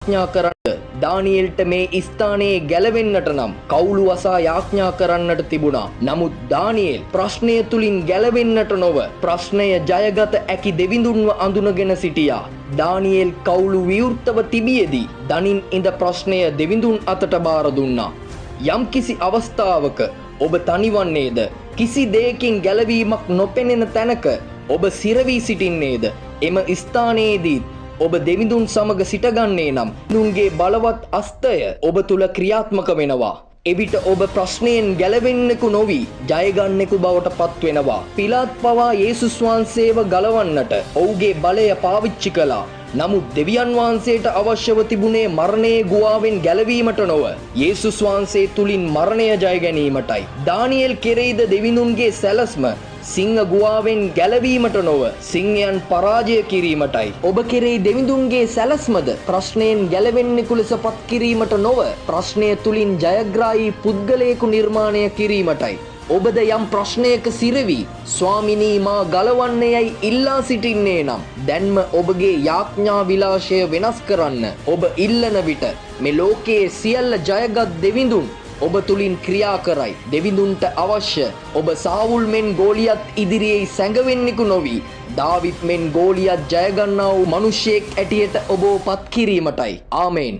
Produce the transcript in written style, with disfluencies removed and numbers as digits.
යාඥා කරන්න දානියෙල්ට මේ ස්ථානයේ ගැලවෙන්නට නම් කවුළු වසා යාඥා කරන්නට තිබුණා. නමුත් දානියෙල් ප්‍රශ්නය තුලින් ගැලවෙන්නට නොව ප්‍රශ්නය ජයගත හැකි දෙවිඳුන්ව අඳුනගෙන සිටියා. දානියෙල් කවුළු විවෘතව තිබියදී දනින් ඉඳ ප්‍රශ්නය දෙවිඳුන් අතට බාර දුන්නා. යම්කිසි අවස්ථාවක ඔබ තනිවන්නේද? කිසි දෙයකින් ගැලවීමක් නොපෙනෙන තැනක ඔබ සිරවී සිටින්නේද? එම ස්ථානයේදී ඔබ දෙවිඳුන් සමග සිටගන්නේ නම් දෙවිඳුන්ගේ බලවත් අස්තය ඔබ තුල ක්‍රියාත්මක වෙනවා. එවිට ඔබ ප්‍රශ්නයෙන් ගැලවෙන්නෙකු නොවි ජයගන්නෙකු බවට පත් වෙනවා. පිලාත් පවා යේසුස් වහන්සේව ගලවන්නට ඔහුගේ බලය පාවිච්චි කළා. නමුත් දෙවියන් වහන්සේට අවශ්‍යව තිබුණේ මරණයේ ගුවාවෙන් ගැලවීමට නොව යේසුස් වහන්සේ තුලින් මරණය ජය ගැනීමටයි. දානියෙල් කෙරෙහිද දෙවිඳුන්ගේ සැලැස්ම සිංහ ගුවාවෙන් ගැලවීමට නොව සිංහයන් පරාජය කිරීමටයි. ඔබ කෙරෙහි දෙවිඳුන්ගේ සැලැස්මද ප්‍රශ්නයෙන් ගැලවෙන්නෙකු ලෙස පත් කිරීමට නොව ප්‍රශ්නය තුලින් ජයග්‍රාහී පුද්ගලයෙකු නිර්මාණය කිරීමටයි. ඔබද යම් ප්‍රශ්නයක සිරවි ස්වාමිනී මා ගලවන්න යයි ඉල්ලා සිටින්නේ නම් දැන්ම ඔබගේ යාඥා විලාශය වෙනස් කරන්න. ඔබ ඉල්ලන විට මේ ලෝකයේ සියල්ල ජයගත් දෙවිඳුන් ඔබ තුලින් ක්‍රියා කරයි. දෙවිඳුන්ට අවශ්‍ය ඔබ සාවුල් මෙන් ගෝලියත් ඉදිරියේ සැඟවෙන්නෙකු නොවි දාවිත් මෙන් ගෝලියත් ජයගන්නා වූ මිනිසෙක් ඇටියට ඔබව පත් කිරීමටයි. ආමේන්.